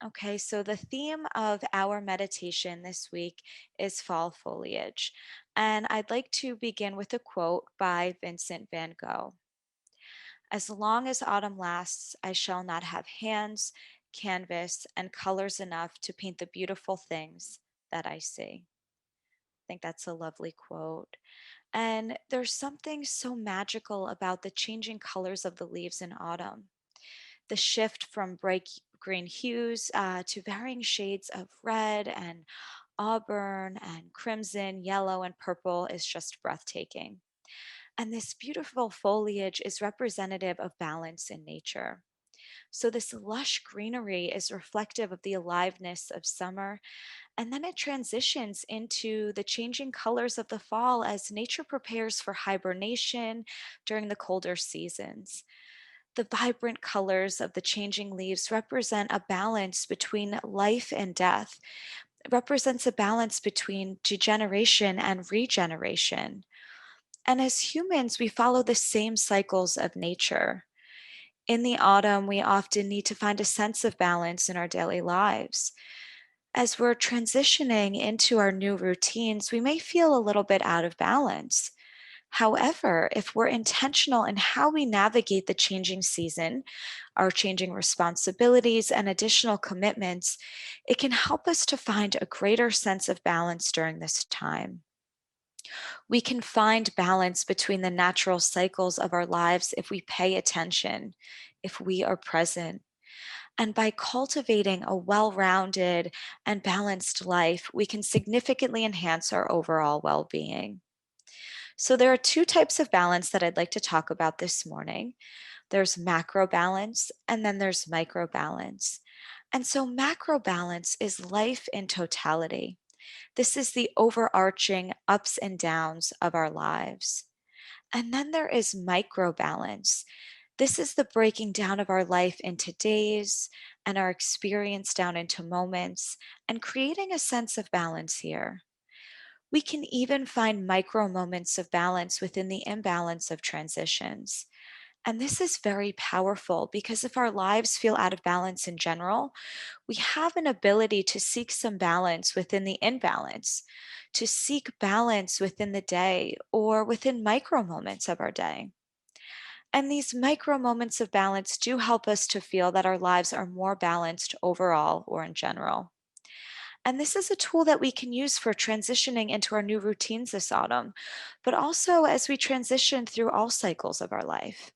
Okay, so the theme of our meditation this week is fall foliage. And I'd like to begin with a quote by Vincent van Gogh. As long as autumn lasts, I shall not have hands, canvas, and colors enough to paint the beautiful things that I see. I think that's a lovely quote. And there's something so magical about the changing colors of the leaves in autumn. The shift from bright green hues to varying shades of red and auburn and crimson, yellow, and purple is just breathtaking. And this beautiful foliage is representative of balance in nature. So, this lush greenery is reflective of the aliveness of summer, and then it transitions into the changing colors of the fall as nature prepares for hibernation during the colder seasons. The vibrant colors of the changing leaves represent a balance between life and death. It represents a balance between degeneration and regeneration. And as humans, we follow the same cycles of nature. In the autumn, we often need to find a sense of balance in our daily lives. As we're transitioning into our new routines, we may feel a little bit out of balance. However, if we're intentional in how we navigate the changing season, our changing responsibilities, and additional commitments, it can help us to find a greater sense of balance during this time. We can find balance between the natural cycles of our lives if we pay attention, if we are present. And by cultivating a well rounded and balanced life, we can significantly enhance our overall well being. So, there are two types of balance that I'd like to talk about this morning. There's macro balance, and then there's micro balance. And so, macro balance is life in totality. This is the overarching ups and downs of our lives. And then there is micro balance. This is the breaking down of our life into days and our experience down into moments and creating a sense of balance here. We can even find micro moments of balance within the imbalance of transitions. And this is very powerful because if our lives feel out of balance in general, we have an ability to seek some balance within the imbalance, to seek balance within the day or within micro moments of our day. And these micro moments of balance do help us to feel that our lives are more balanced overall or in general. And this is a tool that we can use for transitioning into our new routines this autumn, but also as we transition through all cycles of our life.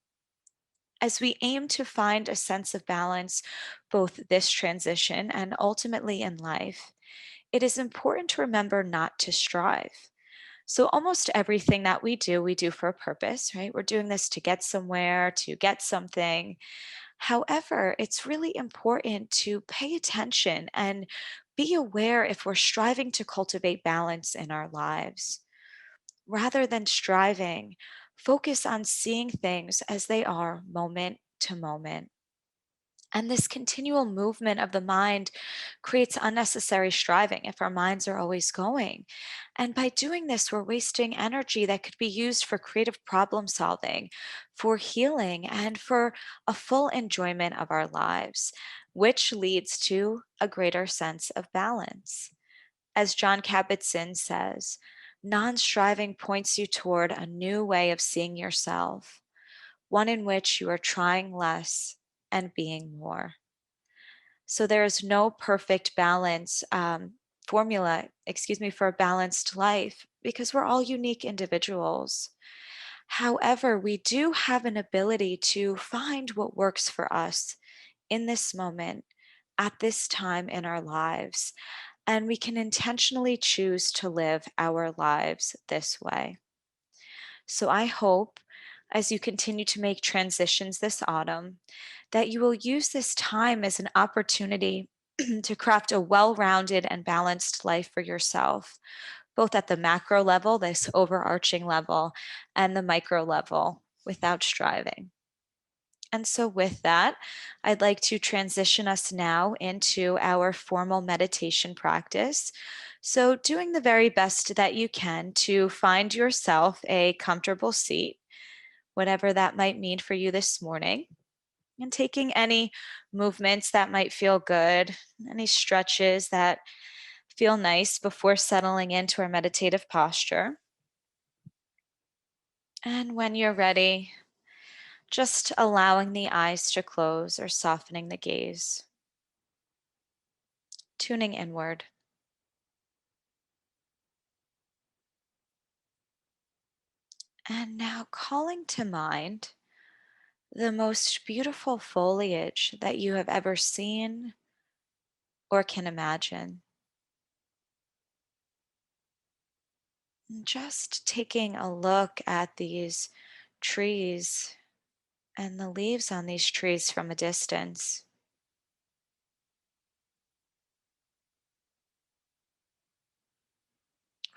As we aim to find a sense of balance, both this transition and ultimately in life, it is important to remember not to strive. So, almost everything that we do for a purpose, right? We're doing this to get somewhere, to get something. However, it's really important to pay attention and be aware if we're striving to cultivate balance in our lives. Rather than striving, focus on seeing things as they are moment to moment. And this continual movement of the mind creates unnecessary striving if our minds are always going. And by doing this, we're wasting energy that could be used for creative problem solving, for healing, and for a full enjoyment of our lives, which leads to a greater sense of balance. As John Kabat-Zinn says, non striving points you toward a new way of seeing yourself, one in which you are trying less and being more. So there is no perfect balance formula, for a balanced life because we're all unique individuals. However, we do have an ability to find what works for us in this moment, at this time in our lives, and we can intentionally choose to live our lives this way. So I hope as you continue to make transitions this autumn that you will use this time as an opportunity to craft a well rounded and balanced life for yourself, both at the macro level, this overarching level, and the micro level without striving. And so, with that, I'd like to transition us now into our formal meditation practice. So, doing the very best that you can to find yourself a comfortable seat, whatever that might mean for you this morning. And taking any movements that might feel good, any stretches that feel nice before settling into our meditative posture. And when you're ready, just allowing the eyes to close or softening the gaze, tuning inward. And now calling to mind the most beautiful foliage that you have ever seen or can imagine. And just taking a look at these trees and the leaves on these trees from a distance.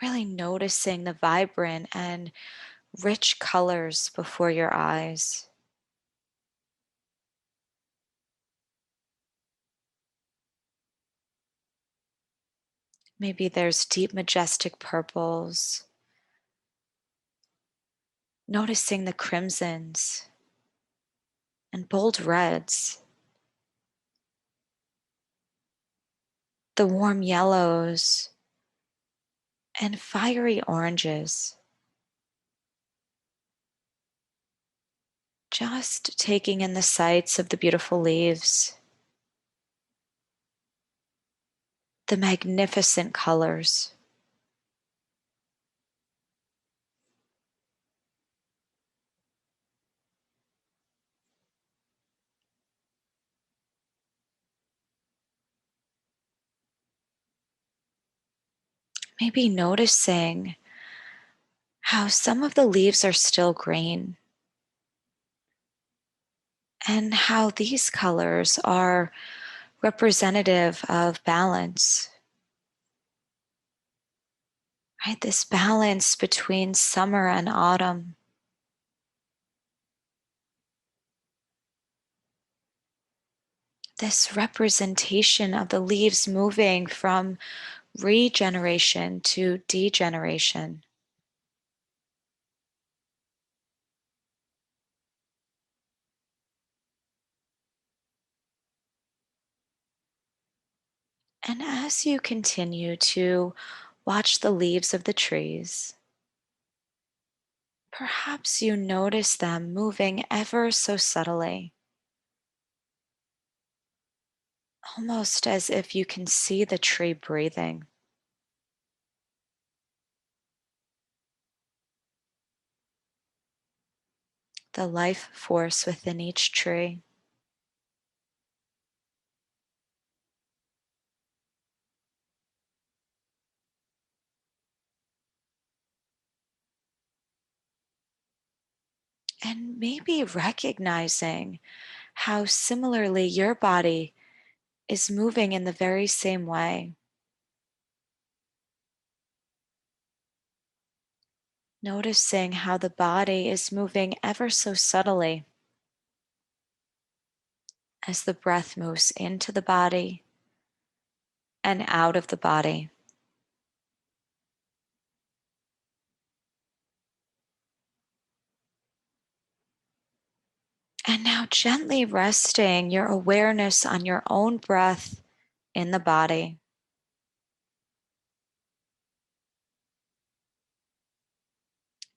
Really noticing the vibrant and rich colors before your eyes. Maybe there's deep, majestic purples, noticing the crimsons and bold reds, the warm yellows and fiery oranges. Just taking in the sights of the beautiful leaves, the magnificent colors. Maybe noticing how some of the leaves are still green and how these colors are representative of balance, right? This balance between summer and autumn. This representation of the leaves moving from regeneration to degeneration. And as you continue to watch the leaves of the trees, perhaps you notice them moving ever so subtly, almost as if you can see the tree breathing. The life force within each tree. And maybe recognizing how similarly your body is moving in the very same way. Noticing how the body is moving ever so subtly as the breath moves into the body and out of the body. And now gently resting your awareness on your own breath in the body.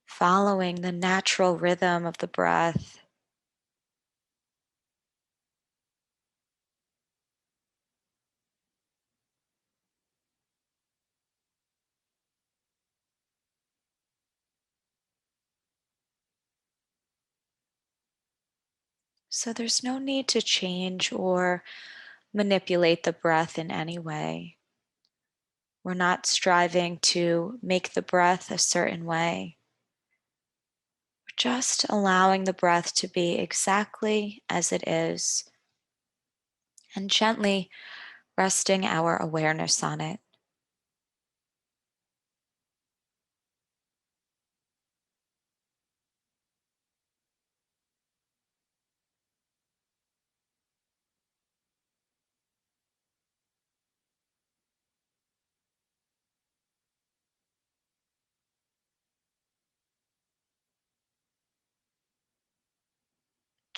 Following the natural rhythm of the breath. So there's no need to change or manipulate the breath in any way. We're not striving to make the breath a certain way. We're just allowing the breath to be exactly as it is and gently resting our awareness on it.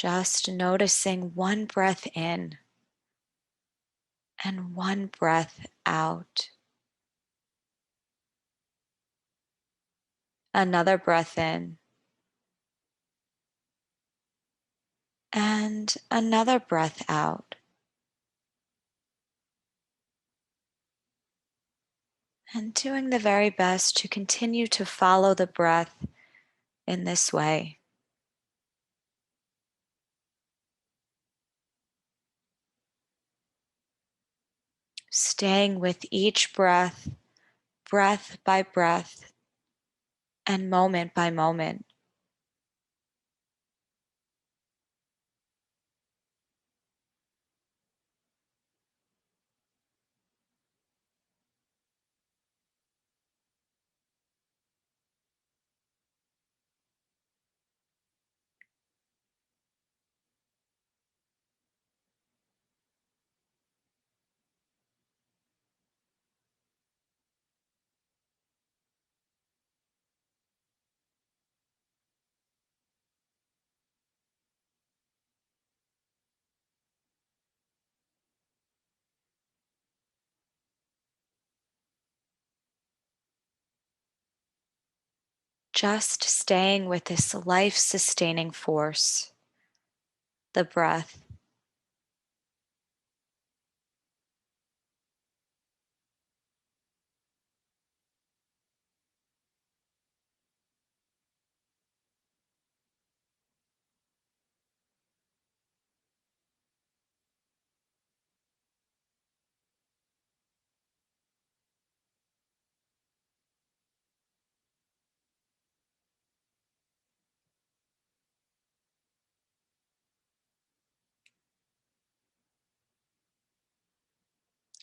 Just noticing one breath in and one breath out. Another breath in and another breath out. And doing the very best to continue to follow the breath in this way. Staying with each breath, breath by breath, and moment by moment. Just staying with this life sustaining force, the breath.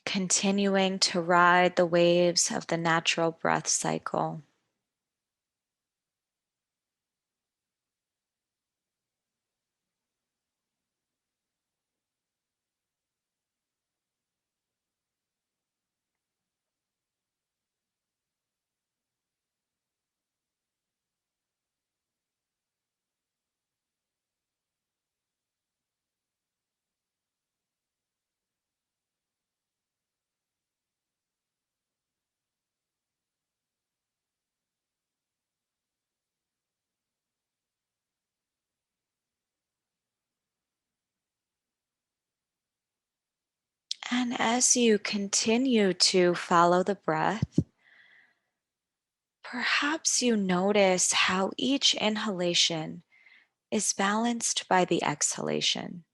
Continuing to ride the waves of the natural breath cycle. And as you continue to follow the breath, perhaps you notice how each inhalation is balanced by the exhalation.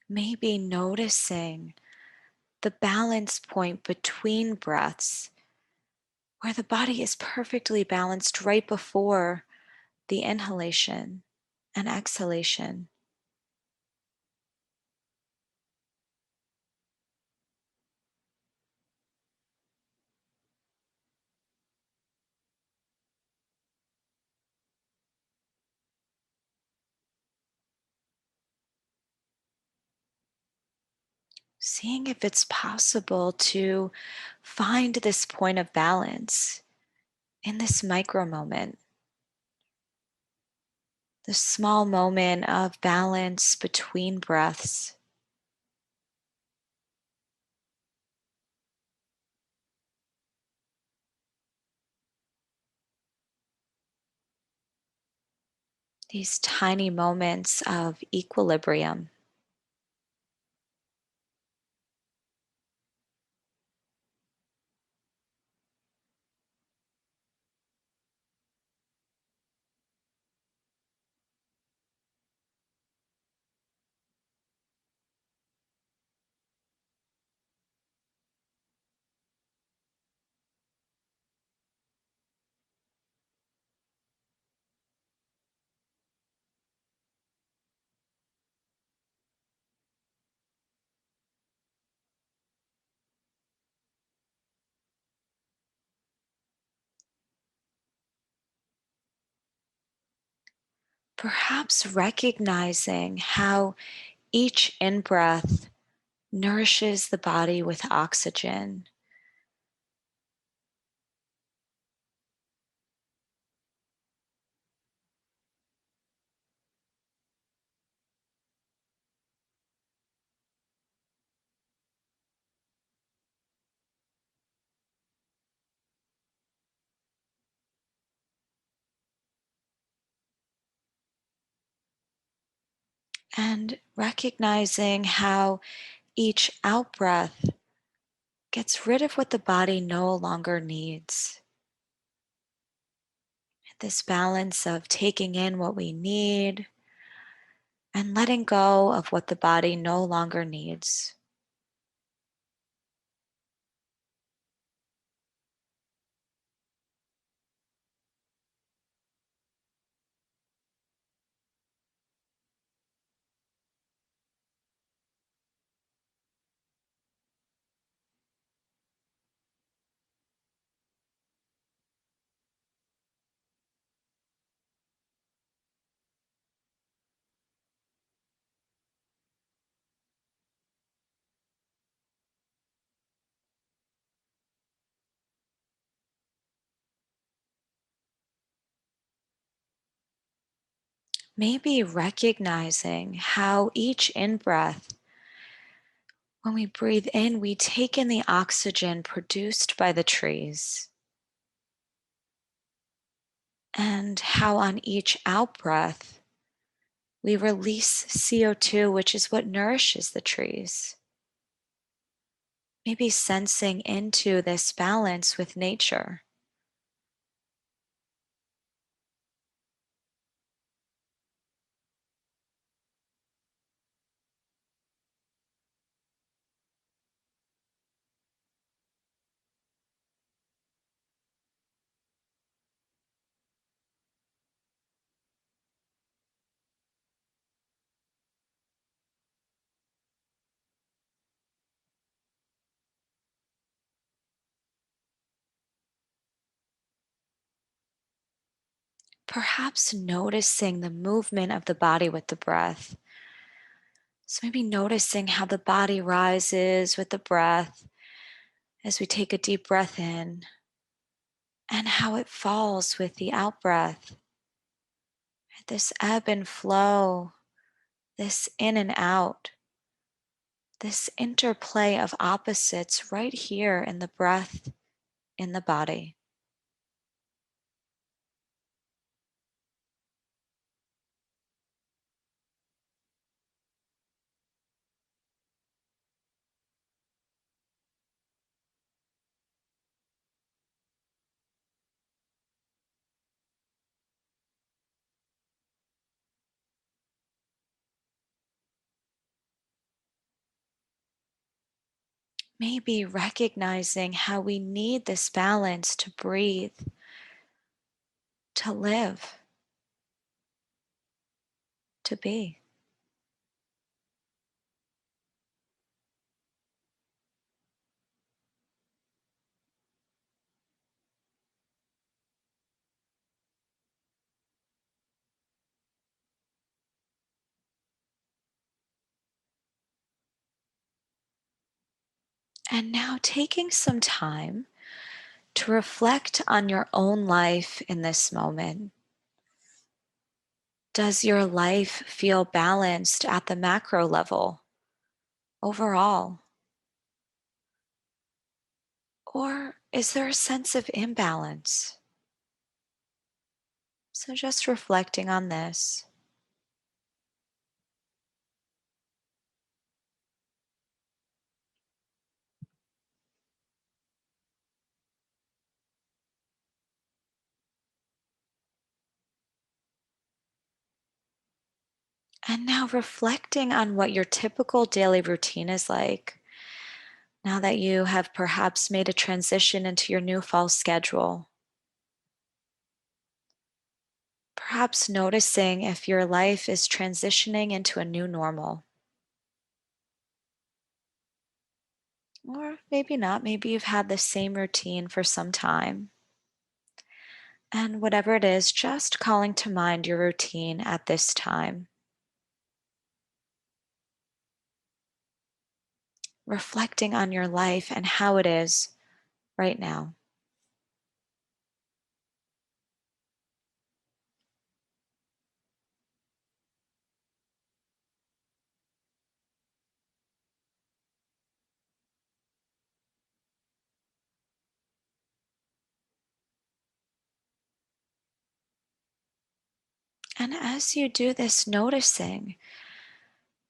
Maybe noticing the balance point between breaths, where the body is perfectly balanced right before the inhalation and exhalation. Seeing if it's possible to find this point of balance in this micro moment, the small moment of balance between breaths. These tiny moments of equilibrium. Perhaps recognizing how each in breath nourishes the body with oxygen, and recognizing how each out breath gets rid of what the body no longer needs. This balance of taking in what we need and letting go of what the body no longer needs. Maybe recognizing how each in breath, when we breathe in, we take in the oxygen produced by the trees, and how on each out breath, we release CO2, which is what nourishes the trees. Maybe sensing into this balance with nature. Perhaps noticing the movement of the body with the breath. So maybe noticing how the body rises with the breath as we take a deep breath in, and how it falls with the out breath. This ebb and flow, this in and out, this interplay of opposites right here in the breath in the body. Maybe recognizing how we need this balance to breathe, to live, to be. And now taking some time to reflect on your own life in this moment. Does your life feel balanced at the macro level overall? Or is there a sense of imbalance? So just reflecting on this. And now reflecting on what your typical daily routine is like now that you have perhaps made a transition into your new fall schedule. Perhaps noticing if your life is transitioning into a new normal. Or maybe not. Maybe you've had the same routine for some time. And whatever it is, just calling to mind your routine at this time, reflecting on your life and how it is right now. And as you do this, noticing,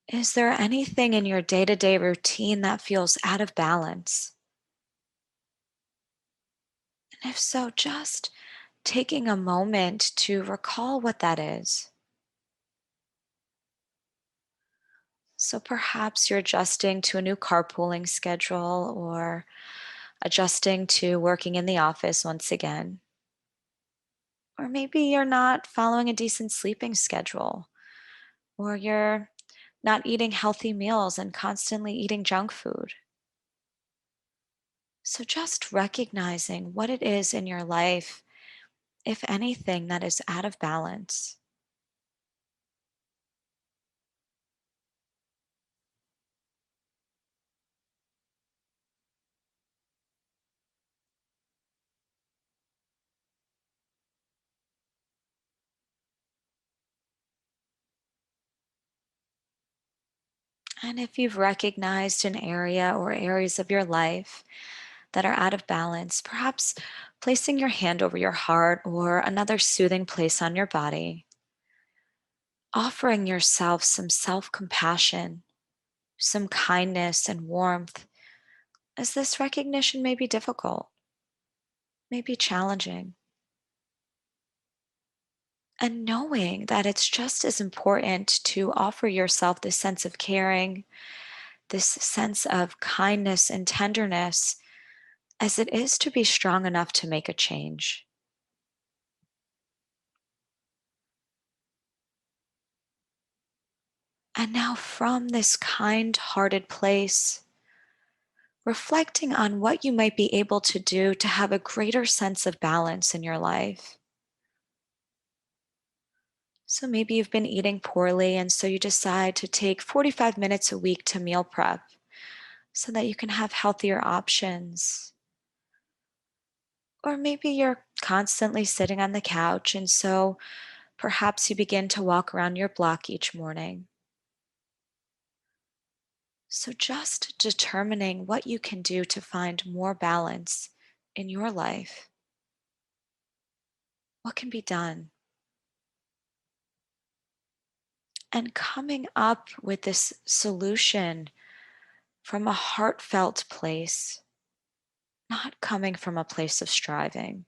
is there anything in your day to day routine that feels out of balance? And if so, just taking a moment to recall what that is. So perhaps you're adjusting to a new carpooling schedule or adjusting to working in the office once again. Or maybe you're not following a decent sleeping schedule, or you're not eating healthy meals and constantly eating junk food. So just recognizing what it is in your life, if anything, that is out of balance. And if you've recognized an area or areas of your life that are out of balance, perhaps placing your hand over your heart or another soothing place on your body, offering yourself some self compassion, some kindness and warmth, as this recognition may be difficult, may be challenging. And knowing that it's just as important to offer yourself this sense of caring, this sense of kindness and tenderness, as it is to be strong enough to make a change. And now, from this kind hearted place, reflecting on what you might be able to do to have a greater sense of balance in your life. So maybe you've been eating poorly, and so you decide to take 45 minutes a week to meal prep so that you can have healthier options. Or maybe you're constantly sitting on the couch, and so perhaps you begin to walk around your block each morning. So just determining what you can do to find more balance in your life. What can be done? And coming up with this solution from a heartfelt place, not coming from a place of striving.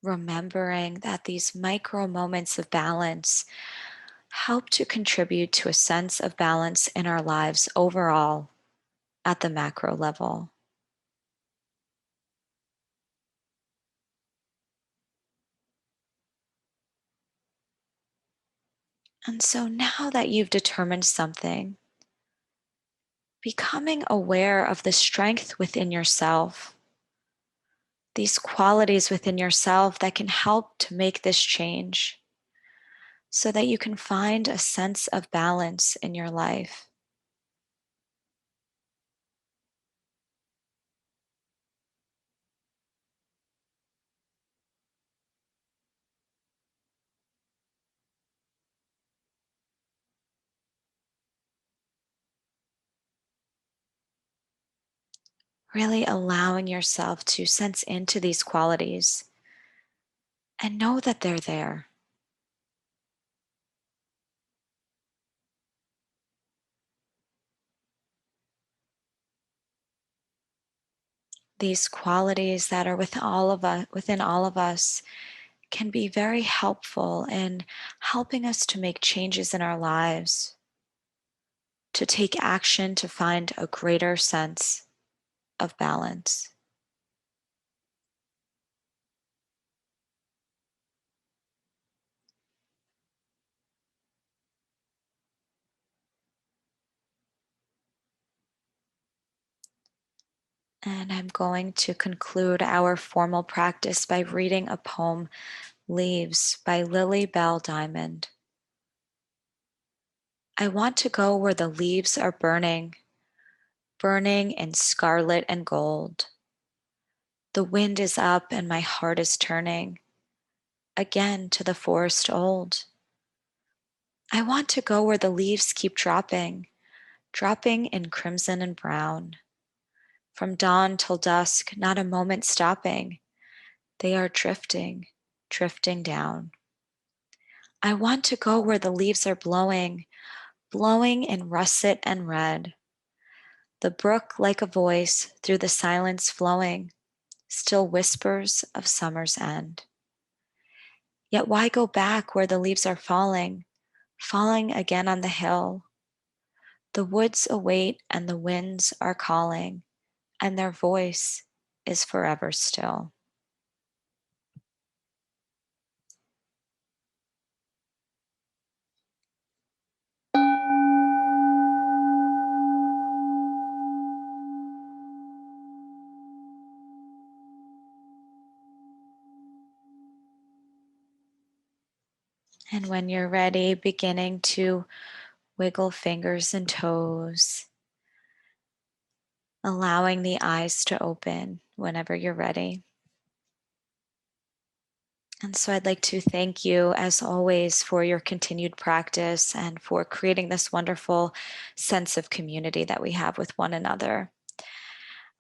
Remembering that these micro moments of balance help to contribute to a sense of balance in our lives overall at the macro level. And so now that you've determined something, becoming aware of the strength within yourself, these qualities within yourself that can help to make this change so that you can find a sense of balance in your life. Really allowing yourself to sense into these qualities and know that they're there. These qualities that are within all of us can be very helpful in helping us to make changes in our lives, to take action to find a greater sense of balance. And I'm going to conclude our formal practice by reading a poem, Leaves by Lily Bell Diamond. I want to go where the leaves are burning, burning in scarlet and gold. The wind is up and my heart is turning again to the forest old. I want to go where the leaves keep dropping, dropping in crimson and brown. From dawn till dusk, not a moment stopping. They are drifting, drifting down. I want to go where the leaves are blowing, blowing in russet and red. The brook like a voice through the silence flowing, still whispers of summer's end. Yet why go back where the leaves are falling, falling again on the hill? The woods await and the winds are calling, and their voice is forever still. And when you're ready, beginning to wiggle fingers and toes, allowing the eyes to open whenever you're ready. And so I'd like to thank you, as always, for your continued practice and for creating this wonderful sense of community that we have with one another.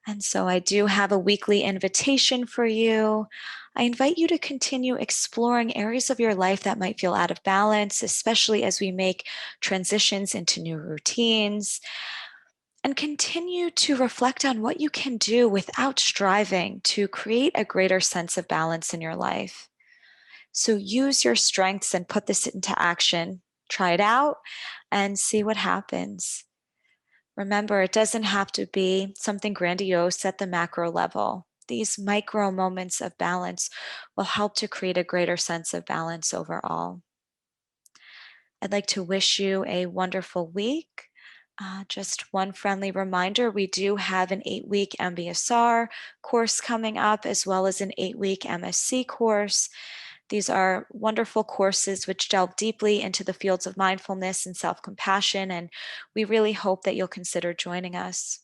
And so I do have a weekly invitation for you. I invite you to continue exploring areas of your life that might feel out of balance, especially as we make transitions into new routines, and continue to reflect on what you can do without striving to create a greater sense of balance in your life. So use your strengths and put this into action. Try it out and see what happens. Remember, it doesn't have to be something grandiose at the macro level. These micro moments of balance will help to create a greater sense of balance overall. I'd like to wish you a wonderful week. Just one friendly reminder, we do have an 8-week MBSR course coming up, as well as an 8-week MSc course. These are wonderful courses which delve deeply into the fields of mindfulness and self-compassion, and we really hope that you'll consider joining us.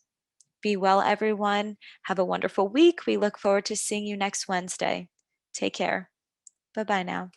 Be well, everyone. Have a wonderful week. We look forward to seeing you next Wednesday. Take care. Bye-bye now.